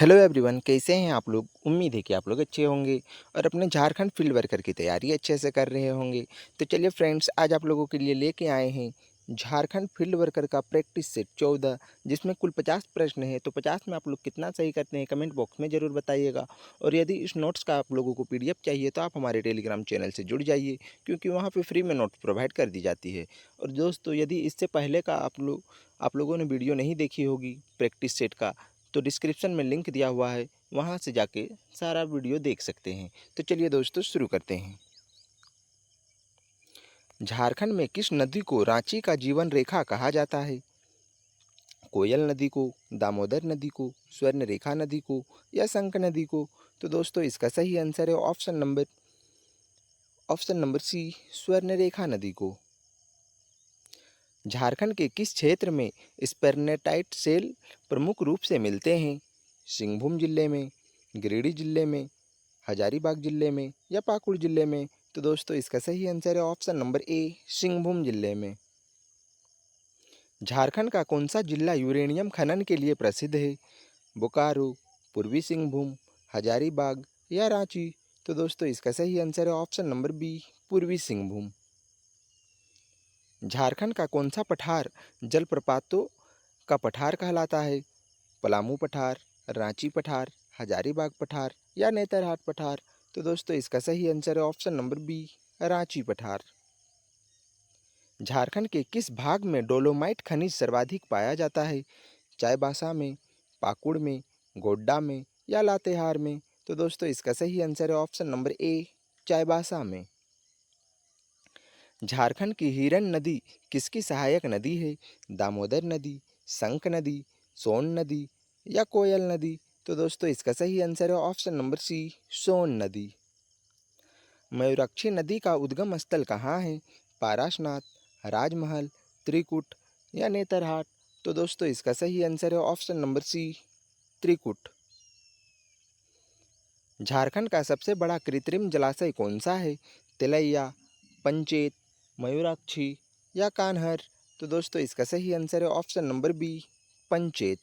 Hello everyone, कैसे हैं आप लोग। उम्मीद है कि आप लोग अच्छे होंगे और अपने झारखंड फील्ड वर्कर की तैयारी अच्छे से कर रहे होंगे। तो चलिए फ्रेंड्स, आज आप लोगों के लिए लेके आए हैं झारखंड फील्ड वर्कर का प्रैक्टिस सेट 14, जिसमें कुल 50 प्रश्न हैं। तो 50 में आप लोग कितना सही करते हैं कमेंट बॉक्स में ज़रूर बताइएगा। और यदि इस नोट्स का आप लोगों को पीडीएफ चाहिए तो आप हमारे टेलीग्राम चैनल से जुड़ जाइए, क्योंकि वहाँ पर फ्री में नोट्स प्रोवाइड कर दी जाती है। और दोस्तों, यदि इससे पहले का आप लोगों ने वीडियो नहीं देखी होगी प्रैक्टिस सेट का, तो डिस्क्रिप्शन में लिंक दिया हुआ है, वहाँ से जाके सारा वीडियो देख सकते हैं। तो चलिए दोस्तों, शुरू करते हैं। झारखंड में किस नदी को रांची का जीवन रेखा कहा जाता है? कोयल नदी को, दामोदर नदी को, स्वर्ण रेखा नदी को या शंख नदी को? तो दोस्तों, इसका सही आंसर है ऑप्शन नंबर सी, स्वर्ण रेखा नदी को। झारखंड के किस क्षेत्र में स्पर्नेटाइट सेल प्रमुख रूप से मिलते हैं? सिंहभूम जिले में, गिरिडीह जिले में, हजारीबाग जिले में या पाकुड़ जिले में? तो दोस्तों, इसका सही आंसर है ऑप्शन नंबर ए, सिंहभूम जिले में। झारखंड का कौन सा जिला यूरेनियम खनन के लिए प्रसिद्ध है? बोकारो, पूर्वी सिंहभूम, हजारीबाग या रांची? तो दोस्तों, इसका सही आंसर है ऑप्शन नंबर बी, पूर्वी सिंहभूम। झारखंड का कौन सा पठार जलप्रपातों का पठार कहलाता है? पलामू पठार, रांची पठार, हजारीबाग पठार या नेतरहाट पठार? तो दोस्तों, इसका सही आंसर है ऑप्शन नंबर बी, रांची पठार। झारखंड के किस भाग में डोलोमाइट खनिज सर्वाधिक पाया जाता है? चाईबासा में, पाकुड़ में, गोड्डा में या लातेहार में? तो दोस्तों, इसका सही आंसर है ऑप्शन नंबर ए, चाईबासा में। झारखंड की हिरन नदी किसकी सहायक नदी है? दामोदर नदी, शंख नदी, सोन नदी या कोयल नदी? तो दोस्तों, इसका सही आंसर है ऑप्शन नंबर सी, सोन नदी। मयूराक्षी नदी का उद्गम स्थल कहाँ है? पारासनाथ, राजमहल, त्रिकुट या नेतरहाट? तो दोस्तों, इसका सही आंसर है ऑप्शन नंबर सी, त्रिकुट। झारखंड का सबसे बड़ा कृत्रिम जलाशय कौन सा है? तिलैया, पंचेत, मयूराक्षी या कान्हर? तो दोस्तों, इसका सही आंसर है option number B, Panchet.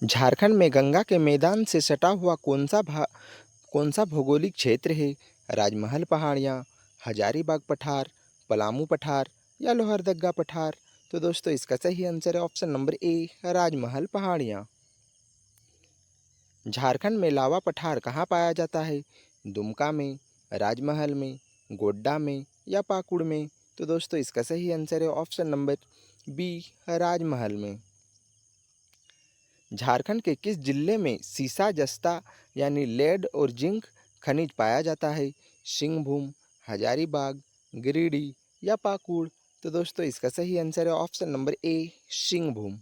Jharkhand में गंगा के मैदान से सटा हुआ कौन सा भौगोलिक क्षेत्र है? राजमहल पहाड़ियाँ, हजारीबाग पठार, पलामू पठार या लोहरदग्गा पठार? तो दोस्तों, इसका सही आंसर है ऑप्शन नंबर ए, राजमहल पहाड़ियाँ। झारखंड में लावा पठार कहाँ पाया जाता है? दुमका में, राजमहल में, गोड्डा में या पाकुड़ में? तो दोस्तों, इसका सही आंसर है ऑप्शन नंबर बी, राजमहल में। झारखंड के किस जिले में सीसा जस्ता यानी लेड और जिंक खनिज पाया जाता है? सिंहभूम, हजारीबाग, गिरिडीह या पाकुड़? तो दोस्तों, इसका सही आंसर है option number A, Singhbhum.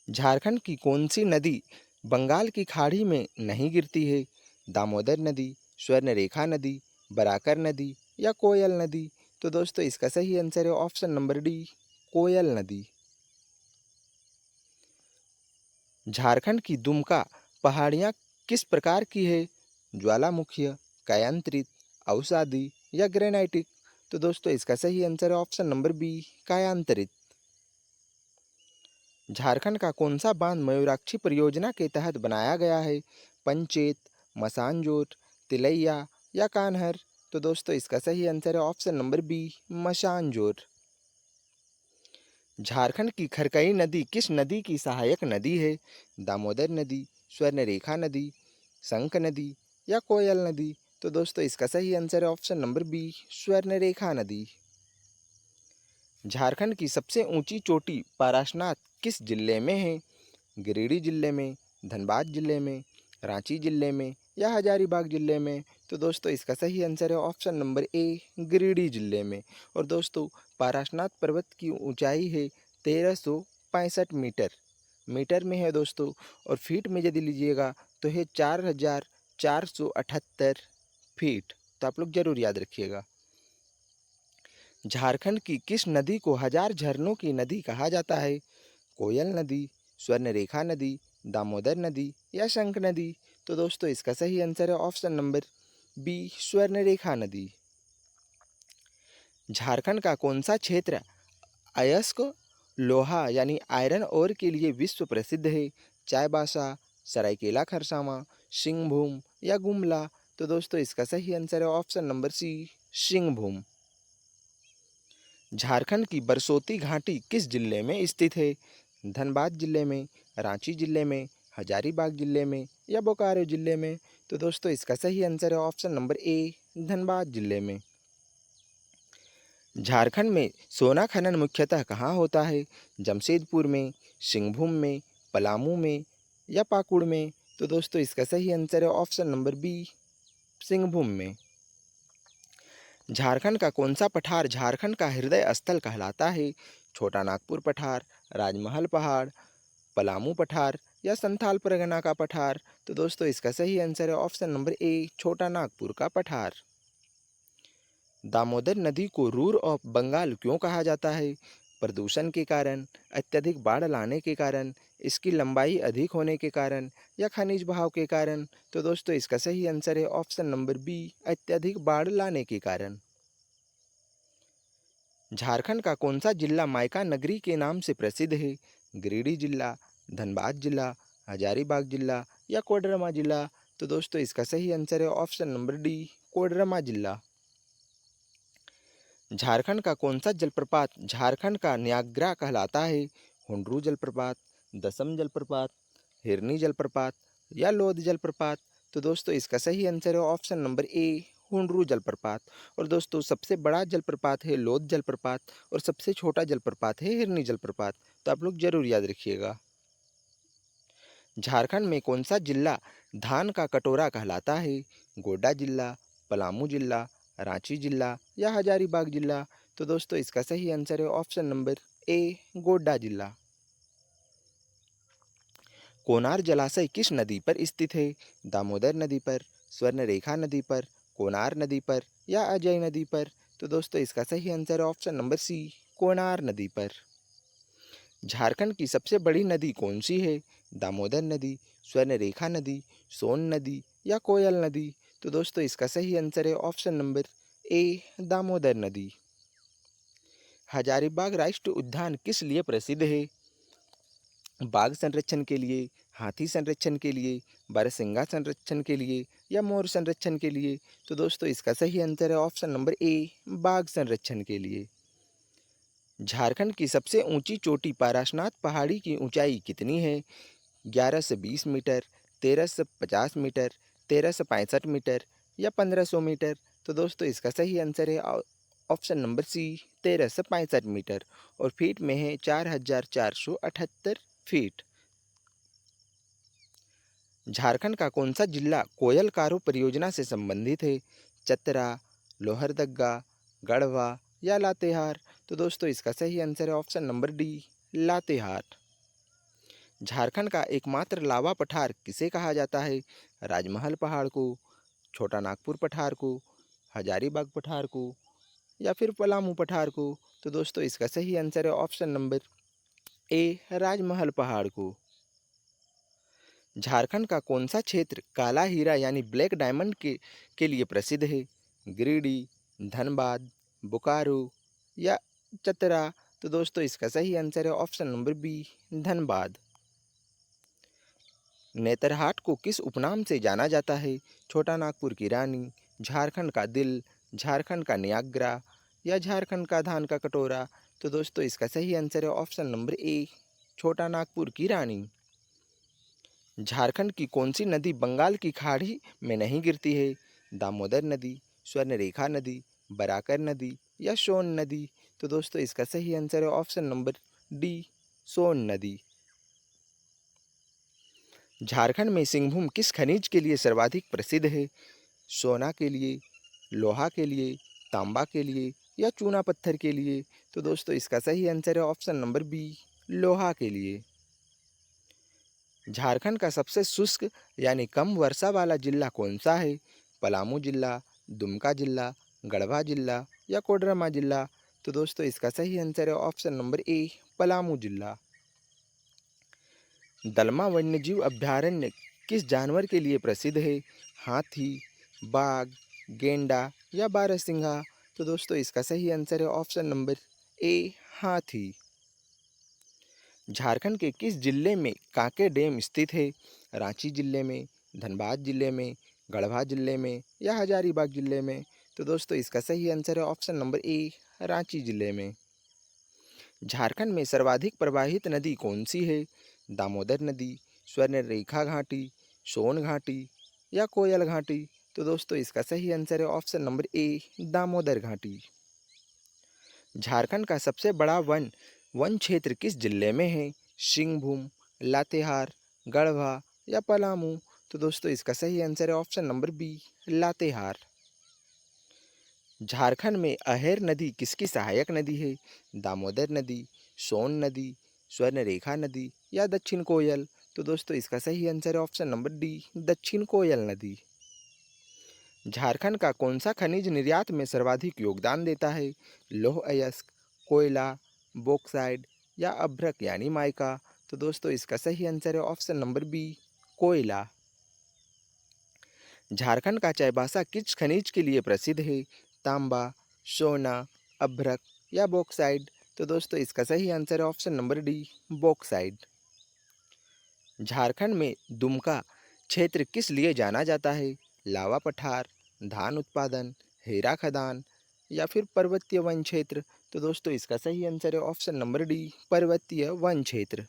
Jharkhand की कौन सी नदी बंगाल की खाड़ी में नहीं गिरती है? दामोदर नदी, स्वर्ण रेखा नदी, बराकर नदी या कोयल नदी? तो दोस्तों, इसका सही आंसर है ऑप्शन नंबर डी, कोयल नदी। झारखंड की दुमका पहाड़ियाँ किस प्रकार की है? ज्वालामुखीय, कायांतरित, अवसादी या ग्रेनाइटिक? तो दोस्तों, इसका सही आंसर है ऑप्शन नंबर बी, कायांतरित। झारखंड का कौन सा बांध मयूराक्षी परियोजना के तहत बनाया गया है? पंचेत, मसानजोर, तिलैया या कान्हर? तो दोस्तों, इसका सही आंसर है option number B, Massanjore. Jharkhand की खरकई नदी किस नदी की सहायक नदी है? दामोदर नदी, स्वर्ण रेखा नदी, शंख नदी या कोयल नदी? तो दोस्तों, इसका सही आंसर है ऑप्शन नंबर बी, स्वर्ण रेखा नदी। झारखंड की सबसे ऊंची चोटी पारासनाथ किस जिले में है? गिरिडीह जिले में, धनबाद जिले में, रांची जिले में या हजारीबाग जिले में? तो दोस्तों, इसका सही आंसर है ऑप्शन नंबर ए, गिरिडीह जिले में। और दोस्तों, पारासनाथ पर्वत की ऊंचाई है 1365 मीटर, मीटर में है दोस्तों। और फीट में यदि लीजिएगा तो है 4478 फीट। तो आप लोग जरूर याद रखिएगा। झारखंड की किस नदी को हजार झरनों की नदी कहा जाता है? कोयल नदी, स्वर्ण रेखा नदी, दामोदर नदी या शंख नदी? तो दोस्तों, इसका सही आंसर है ऑप्शन नंबर बी, स्वर्ण रेखा नदी। झारखंड का कौन सा क्षेत्र अयस्क लोहा यानी आयरन ओर के लिए विश्व प्रसिद्ध है? चाईबासा, सरायकेला खरसावां, सिंहभूम या गुमला? तो दोस्तों इसका सही आंसर है option number C, Singhbhum. Jharkhand की बरसोती घाटी किस जिले में स्थित है? धनबाद जिले में, रांची जिले में, हजारीबाग जिले में या बोकारो जिले में? तो दोस्तों इसका सही आंसर है ऑप्शन नंबर ए, धनबाद जिले में। झारखंड में सोना खनन मुख्यतः कहाँ होता है? जमशेदपुर में, सिंहभूम में, पलामू में या पाकुड़ में? तो दोस्तों इसका सही आंसर है ऑप्शन नंबर बी, सिंहभूम में। झारखंड का कौन सा पठार झारखंड का हृदय स्थल कहलाता है? छोटा नागपुर पठार, राजमहल पहाड़, पलामू पठार या संथाल परगना का पठार? तो दोस्तों इसका सही आंसर है ऑप्शन नंबर ए, छोटा नागपुर का पठार। दामोदर नदी को रूर ऑफ बंगाल क्यों कहा जाता है? प्रदूषण के कारण, अत्यधिक बाढ़ लाने के कारण, इसकी लंबाई अधिक होने के कारण या खनिज बहाव के कारण? तो दोस्तों इसका सही आंसर है ऑप्शन नंबर बी, अत्यधिक बाढ़ लाने के कारण। झारखंड का कौन सा जिला मायका नगरी के नाम से प्रसिद्ध है? गिरिडीह जिला, धनबाद जिला, हजारीबाग जिला या कोडरमा जिला? तो दोस्तों इसका सही आंसर है ऑप्शन नंबर डी, कोडरमा जिला। झारखंड का कौन सा जलप्रपात झारखंड का न्याग्रा कहलाता है? हुंड्रू जलप्रपात, दसम जलप्रपात, हिरनी जलप्रपात या लोध जलप्रपात? तो दोस्तों इसका सही आंसर है ऑप्शन नंबर ए, हुंड्रू जलप्रपात। और दोस्तों सबसे बड़ा जलप्रपात है लोध जलप्रपात और सबसे छोटा जलप्रपात है हिरनी जलप्रपात। तो आप लोग जरूर याद रखिएगा। झारखंड में कौन सा जिला धान का कटोरा कहलाता है? गोड्डा जिला, पलामू जिला, रांची जिला या हजारीबाग जिला? तो दोस्तों इसका सही आंसर है ऑप्शन नंबर ए, गोड्डा जिला। कोनार जलाशय किस नदी पर स्थित है? दामोदर नदी पर, स्वर्णरेखा नदी पर, कोनार नदी पर या अजय नदी पर? तो दोस्तों इसका सही आंसर है ऑप्शन नंबर सी, कोनार नदी पर। झारखंड की सबसे बड़ी नदी कौन सी है? दामोदर नदी, स्वर्णरेखा नदी, सोन नदी या कोयल नदी? तो दोस्तों इसका सही आंसर है ऑप्शन नंबर ए, दामोदर नदी। हजारीबाग राष्ट्रीय उद्यान किस लिए प्रसिद्ध है? बाघ संरक्षण के लिए, हाथी संरक्षण के लिए, बारहसिंगा संरक्षण के लिए या मोर संरक्षण के लिए? तो दोस्तों इसका सही आंसर है ऑप्शन नंबर ए, बाघ संरक्षण के लिए। झारखंड की सबसे ऊंची चोटी पारासनाथ पहाड़ी की ऊंचाई कितनी है? 11 से 20 मीटर, 1350 मीटर, 1365 मीटर या 1500 मीटर? तो दोस्तों इसका सही आंसर है ऑप्शन नंबर सी, 1365 मीटर। और फीट में है 4478 फीट। झारखंड का कौन सा जिला कोयल कारो परियोजना से संबंधित है? चतरा, लोहरदग्गा, गढ़वा या लातेहार? तो दोस्तों इसका सही आंसर है option number D, Latehar. Jharkhand का एकमात्र लावा पठार किसे कहा जाता है? राजमहल पहाड़ को, छोटा नागपुर पठार को, हजारीबाग पठार को या फिर पलामू पठार को? तो दोस्तों इसका सही आंसर है ऑप्शन नंबर ए, राजमहल पहाड़ को। झारखंड का कौन सा क्षेत्र काला हीरा यानी ब्लैक डायमंड के लिए प्रसिद्ध है? गिरिडीह, धनबाद, बोकारो या चतरा? तो दोस्तों इसका सही आंसर है option number B, Dhanbad. Netarhat को किस उपनाम से जाना जाता है? छोटा नागपुर की रानी, झारखंड का दिल, झारखंड का न्याग्रा या झारखंड का धान का कटोरा? तो दोस्तों इसका सही आंसर है ऑप्शन नंबर ए, छोटा नागपुर की रानी। झारखंड की कौन सी नदी बंगाल की खाड़ी में नहीं गिरती है? दामोदर नदी, स्वर्णरेखा नदी, बराकर नदी या सोन नदी? तो दोस्तों इसका सही आंसर है ऑप्शन नंबर डी, सोन नदी। झारखंड में सिंहभूम किस खनिज के लिए सर्वाधिक प्रसिद्ध है? सोना के लिए, लोहा के लिए, तांबा के लिए या चूना पत्थर के लिए? तो दोस्तों इसका सही आंसर है ऑप्शन नंबर बी, लोहा के लिए। झारखंड का सबसे शुष्क यानी कम वर्षा वाला जिला कौन सा है? पलामू जिला, दुमका जिला, गढ़वा जिला या कोडरमा जिला? तो दोस्तों इसका सही आंसर है ऑप्शन नंबर ए, पलामू जिला। दलमा वन्यजीव अभयारण्य किस जानवर के लिए प्रसिद्ध है? हाथी, बाघ, गेंडा या बारहसिंघा? तो दोस्तों इसका सही आंसर है ऑप्शन नंबर ए, हाथी। झारखंड के किस जिले में कांके डैम स्थित है? रांची जिले में, धनबाद जिले में, गढ़वा जिले में या हजारीबाग जिले में? तो दोस्तों इसका सही आंसर है ऑप्शन नंबर ए, रांची जिले में। झारखंड में सर्वाधिक प्रवाहित नदी कौन सी है? दामोदर नदी, स्वर्णरेखा घाटी, सोन घाटी या कोयल घाटी? तो दोस्तों इसका सही आंसर है ऑप्शन नंबर ए, दामोदर घाटी। झारखंड का सबसे बड़ा वन वन क्षेत्र किस जिले में है? सिंहभूम, लातेहार, गढ़वा या पलामू? तो दोस्तों इसका सही आंसर है option number B, Latehar. Jharkhand में अहेर नदी किसकी सहायक नदी है? दामोदर नदी, सोन नदी, स्वर्णरेखा नदी या दक्षिण कोयल? तो दोस्तों इसका सही आंसर है ऑप्शन नंबर डी, दक्षिण कोयल नदी। झारखंड का कौन सा खनिज निर्यात में सर्वाधिक योगदान देता है? लौह अयस्क, कोयला, बॉक्साइट या अभ्रक यानी माइका? तो दोस्तों इसका सही आंसर है ऑप्शन नंबर बी, कोयला। झारखंड का चाईबासा किस खनिज के लिए प्रसिद्ध है? तांबा, सोना, अभ्रक या बॉक्साइट? तो दोस्तों इसका सही आंसर है option number D, bauxite. Jharkhand में दुमका क्षेत्र किस लिए जाना जाता है? लावा पठार, धान उत्पादन, हीरा खदान या फिर पर्वतीय वन क्षेत्र? तो दोस्तों इसका सही आंसर है ऑप्शन नंबर डी, पर्वतीय वन क्षेत्र।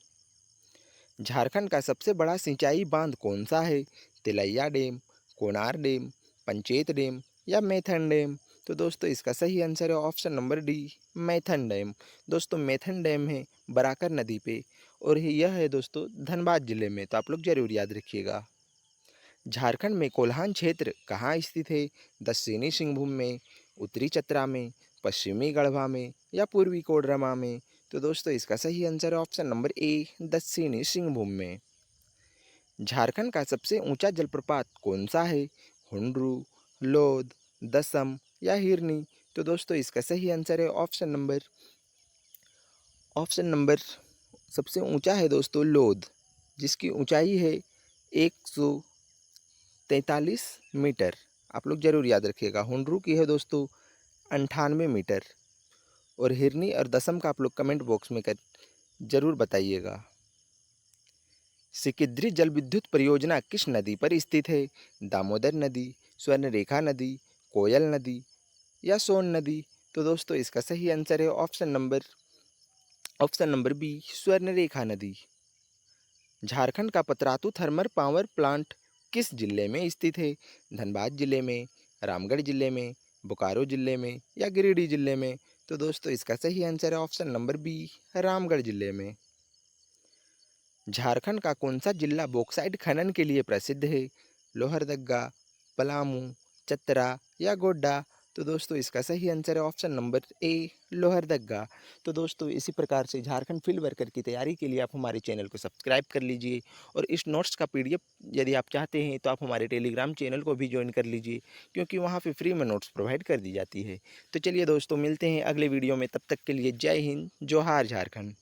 झारखंड का सबसे बड़ा सिंचाई बांध कौन सा है? Tilaiya dam, Konar dam, Panchet dam या मैथन डैम? तो दोस्तों इसका सही आंसर है option number D, Maithon dam. दोस्तों मैथन डैम है बराकर नदी पे और यह है दोस्तों धनबाद जिले में, तो आप लोग जरूर याद रखिएगा। झारखंड में कोल्हान क्षेत्र कहाँ स्थित है? दक्षिणी सिंहभूम में, उत्तरी चतरा में, पश्चिमी गढ़वा में या पूर्वी कोडरमा में? तो दोस्तों इसका सही आंसर है ऑप्शन नंबर ए, दक्षिणी सिंहभूम में। झारखंड का सबसे ऊंचा जलप्रपात कौन सा है? हुंड्रू, लोध, दसम या हिरनी? तो दोस्तों इसका सही आंसर है ऑप्शन नंबर सबसे ऊंचा है दोस्तों लोध, जिसकी ऊंचाई है 143 मीटर। आप लोग जरूर याद रखिएगा। हुंड्रू की है दोस्तों 98 मीटर। और हिरनी और दसम का आप लोग कमेंट बॉक्स में जरूर बताइएगा। सिकिद्री जल विद्युत परियोजना किस नदी पर स्थित है? दामोदर नदी, स्वर्णरेखा नदी, कोयल नदी या सोन नदी? तो दोस्तों इसका सही आंसर है ऑप्शन नंबर बी, स्वर्णरेखा नदी। झारखंड का पतरातू थर्मल पावर प्लांट किस जिले में स्थित है? धनबाद जिले में, रामगढ़ जिले में, बोकारो जिले में या गिरिडीह जिले में? तो दोस्तों इसका सही आंसर है ऑप्शन नंबर बी, रामगढ़ जिले में। झारखंड का कौन सा जिला बॉक्साइट खनन के लिए प्रसिद्ध है? लोहरदग्गा, पलामू, चतरा या गोड्डा? तो दोस्तों इसका सही आंसर है ऑप्शन नंबर ए, लोहरदग्गा। तो दोस्तों इसी प्रकार से झारखंड फील्ड वर्कर की तैयारी के लिए आप हमारे चैनल को सब्सक्राइब कर लीजिए और इस नोट्स का पीडीएफ यदि आप चाहते हैं तो आप हमारे टेलीग्राम चैनल को भी ज्वाइन कर लीजिए, क्योंकि वहाँ पे फ्री में नोट्स प्रोवाइड कर दी जाती है। तो चलिए दोस्तों मिलते हैं अगले वीडियो में, तब तक के लिए जय हिंद, जोहार झारखंड।